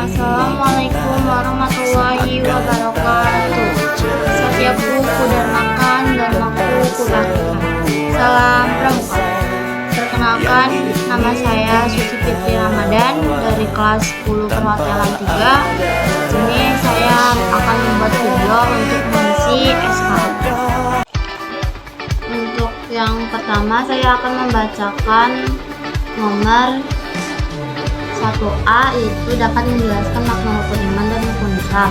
Assalamualaikum warahmatullahi wabarakatuh. Setiap buku dan makan dan mampu kubagikan. Salam Pramuka. Perkenalkan, nama saya Suci Fitri Ramadan dari kelas 10 Perhotelan 3. Ini saya akan membuat video untuk mengisi SKS. Untuk yang pertama, saya akan membacakan nomor 1A, yaitu dapat menjelaskan makna rukun iman dan rukun Islam.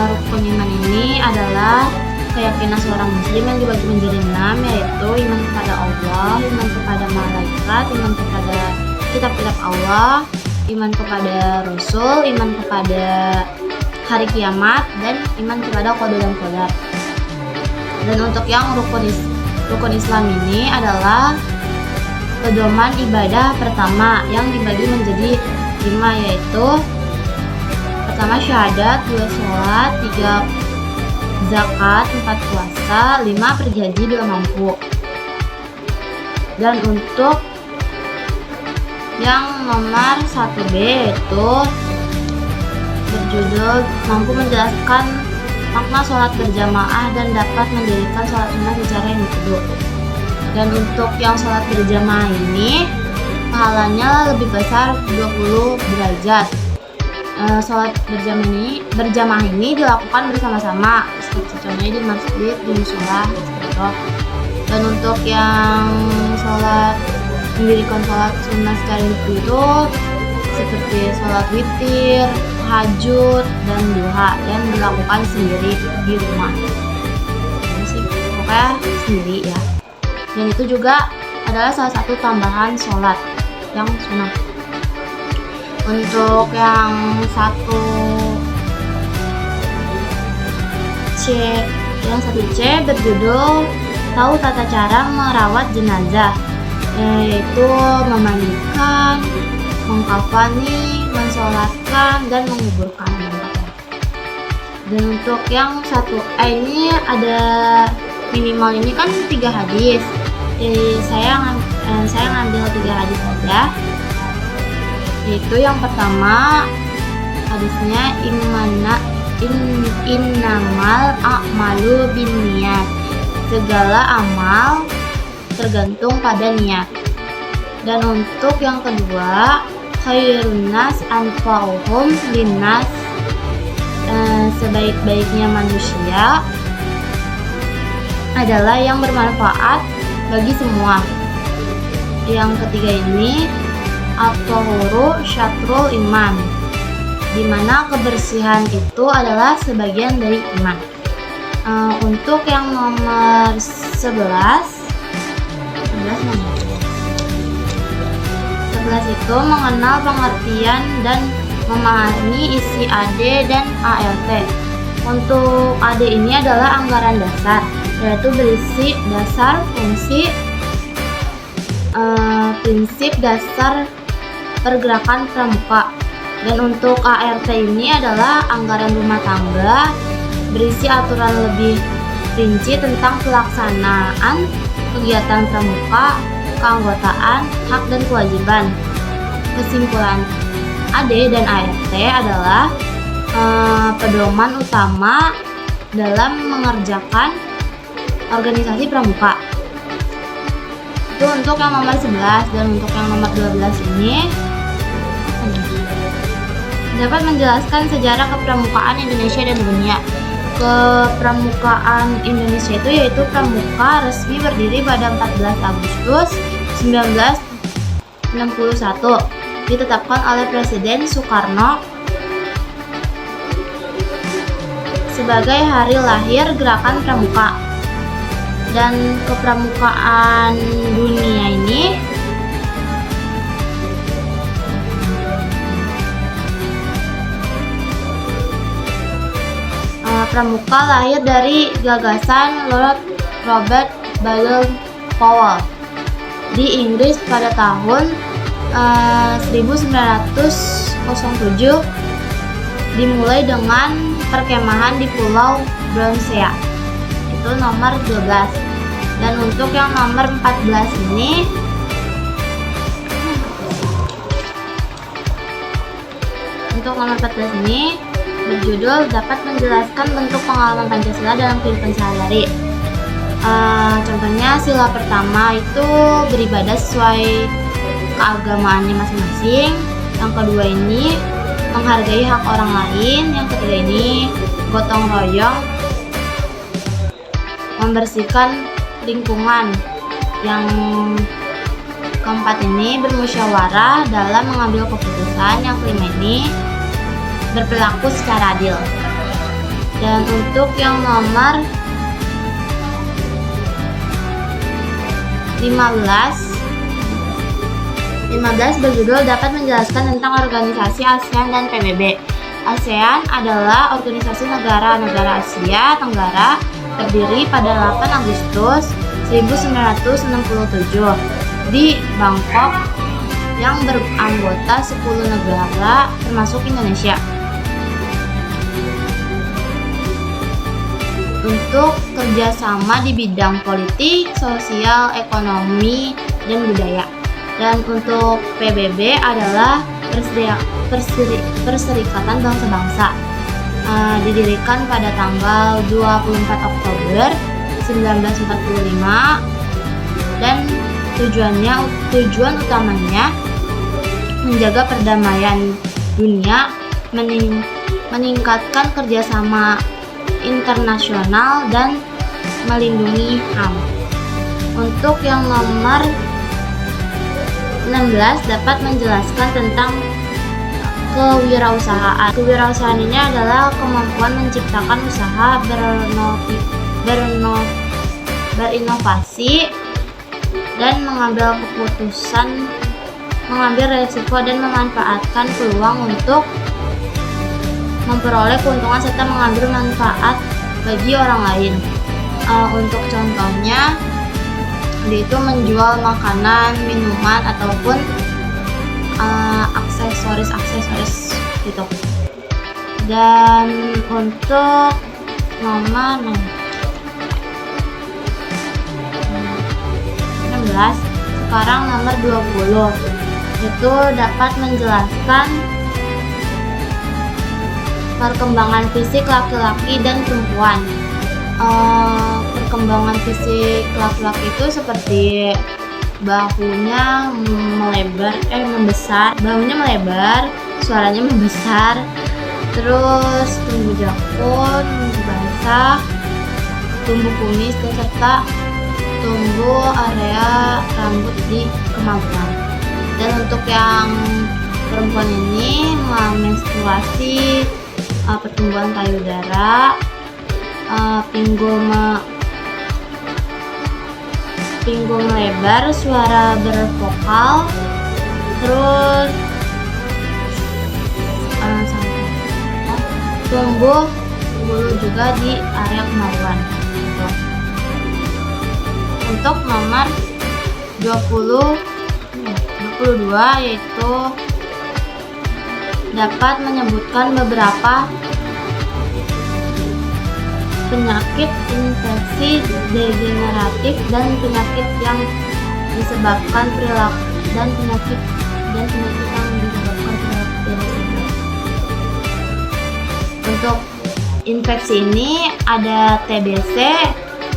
Rukun iman ini adalah keyakinan seorang muslim yang dibagi menjadi 6, yaitu iman kepada Allah, iman kepada malaikat, iman kepada kitab-kitab Allah, iman kepada Rasul, iman kepada hari kiamat, dan iman kepada qada dan qadar. Dan untuk yang rukun Islam ini adalah pedoman ibadah pertama yang dibagi menjadi 5, yaitu pertama syahadat, 2 sholat, 3 zakat, 4 puasa, 5 pergi haji bila mampu. Dan untuk yang nomor 1B, yaitu berjudul mampu menjelaskan makna sholat berjamaah dan dapat mendirikan sholat sunnah secara individu. Dan untuk yang sholat berjamaah ini pahalanya lebih besar 20 derajat. Sholat berjamaah ini dilakukan bersama-sama, contohnya di masjid, di mushola, gitu. Dan untuk yang mendirikan sholat sunnah secara individu seperti sholat witir, tahajud, dan duha yang dilakukan sendiri di rumah. Ini sih pokoknya sendiri ya. Dan itu juga adalah salah satu tambahan sholat yang sunnah. Untuk yang 1C berjudul tahu tata cara merawat jenazah, yaitu memandikan, mengkafani, mensolatkan, dan menguburkan. Dan untuk yang 1A ini ada minimal ini kan 3 hadis. Jadi saya ngambil 3 hadis saja. Yaitu yang pertama hadisnya innamal a'malu binniyat. Segala amal tergantung pada niat. Dan untuk yang kedua, khairun nas anfa'uhum linnas. Sebaik-baiknya manusia adalah yang bermanfaat bagi semua. Yang ketiga ini at-tahuru syatrul iman, dimana kebersihan itu adalah sebagian dari iman. Untuk yang nomor 11 itu mengenal pengertian dan memahami isi AD dan ALT. Untuk AD ini adalah anggaran dasar, yaitu berisi dasar fungsi, prinsip dasar pergerakan pramuka. Dan untuk ART ini adalah anggaran rumah tangga, berisi aturan lebih rinci tentang pelaksanaan kegiatan pramuka, keanggotaan, hak dan kewajiban. Kesimpulan, AD dan ART adalah pedoman utama dalam mengerjakan organisasi pramuka. Itu untuk yang nomor 11. Dan untuk yang nomor 12 ini dapat menjelaskan sejarah kepramukaan Indonesia dan dunia. Kepramukaan Indonesia itu yaitu pramuka resmi berdiri pada 14 Agustus 1961, ditetapkan oleh Presiden Soekarno sebagai hari lahir gerakan pramuka. Dan kepramukaan dunia ini pramuka lahir dari gagasan Lord Robert Baden-Powell di Inggris pada tahun 1907, dimulai dengan perkemahan di Pulau Bronsea. Itu nomor 12. Dan untuk yang nomor 14 ini untuk nomor 14 ini berjudul dapat menjelaskan bentuk pengalaman Pancasila dalam kehidupan sehari-hari. Contohnya sila pertama itu beribadah sesuai keagamaannya masing-masing. Yang kedua ini menghargai hak orang lain. Yang ketiga ini gotong royong, membersihkan lingkungan. Yang keempat ini bermusyawarah dalam mengambil keputusan. Yang kelima ini berperilaku secara adil. Dan untuk yang nomor 15 berjudul dapat menjelaskan tentang organisasi ASEAN dan PBB. ASEAN adalah organisasi negara-negara Asia Tenggara terdiri pada 8 Agustus 1967 di Bangkok yang beranggota 10 negara termasuk Indonesia. Untuk kerjasama di bidang politik, sosial, ekonomi, dan budaya. Dan untuk PBB adalah Perserikatan Bangsa-Bangsa, didirikan pada tanggal 24 Oktober 1945 dan tujuan utamanya menjaga perdamaian dunia, meningkatkan kerjasama internasional dan melindungi HAM. Untuk yang nomor 16 dapat menjelaskan tentang kewirausahaan. Kewirausahaan ini adalah kemampuan menciptakan usaha, berinovasi, dan mengambil keputusan, mengambil risiko dan memanfaatkan peluang untuk memperoleh keuntungan serta mengambil manfaat bagi orang lain. Untuk contohnya, itu menjual makanan, minuman, ataupun aksesoris gitu. Dan untuk nomor 16, sekarang nomor 20, itu dapat menjelaskan perkembangan fisik laki-laki dan perempuan. Perkembangan fisik laki-laki itu seperti bahunya membesar, suaranya membesar, terus tumbuh jakun, tumbuh basah, tumbuh kumis, serta tumbuh area rambut di kemaluan. Dan untuk yang perempuan ini menstruasi, pertumbuhan payudara, pinggul melebar, suara bervokal, terus tumbuh bulu juga di area kemaluan. Untuk nomor 22 yaitu dapat menyebutkan beberapa penyakit infeksi degeneratif dan penyakit yang disebabkan perilaku dan penyakit yang disebabkan perilaku tidak sehat. Untuk infeksi ini ada TBC,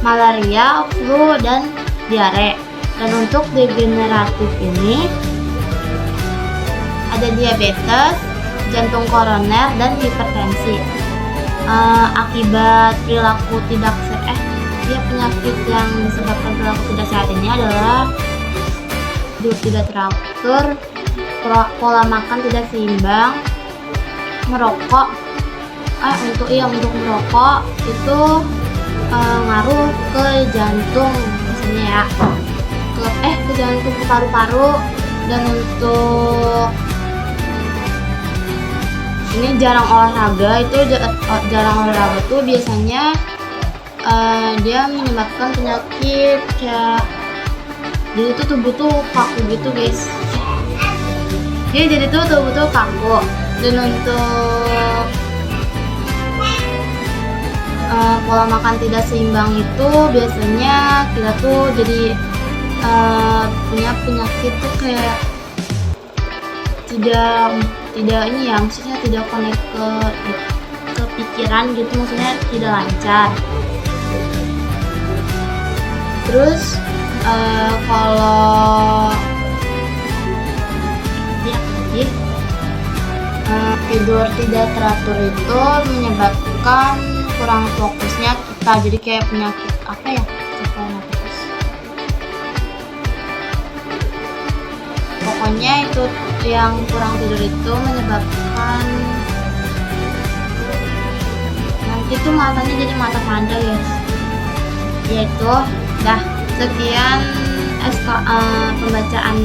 malaria, flu, dan diare. Dan untuk degeneratif ini ada diabetes, jantung koroner, dan hipertensi. Akibat perilaku penyakit yang disebabkan perilaku tidak sehat ini adalah hidup tidak teratur, pola makan tidak seimbang, merokok. Untuk merokok itu ngaruh ke jantung biasanya ya, ke jantung, ke paru-paru. Dan untuk ini jarang olahraga tuh biasanya dia menyebabkan penyakit kayak jadi tuh tubuh tuh kaku gitu guys. Jadi tubuh tuh kaku. Dan untuk pola makan tidak seimbang itu biasanya kita tuh jadi punya penyakit tuh kayak tidak ini ya, maksudnya tidak connect ke pikiran gitu, maksudnya tidak lancar. Terus kalau tidur tidak teratur itu menyebabkan kurang fokusnya kita, jadi kayak penyakit apa ya, fokus. Pokoknya itu yang kurang tidur itu menyebabkan nanti tuh matanya jadi mata panda guys. Yaitu sekian pembacaan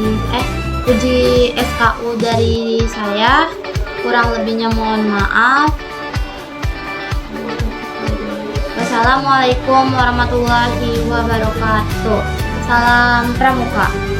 uji SKU dari saya, kurang lebihnya mohon maaf. Wassalamualaikum warahmatullahi wabarakatuh. Salam pramuka.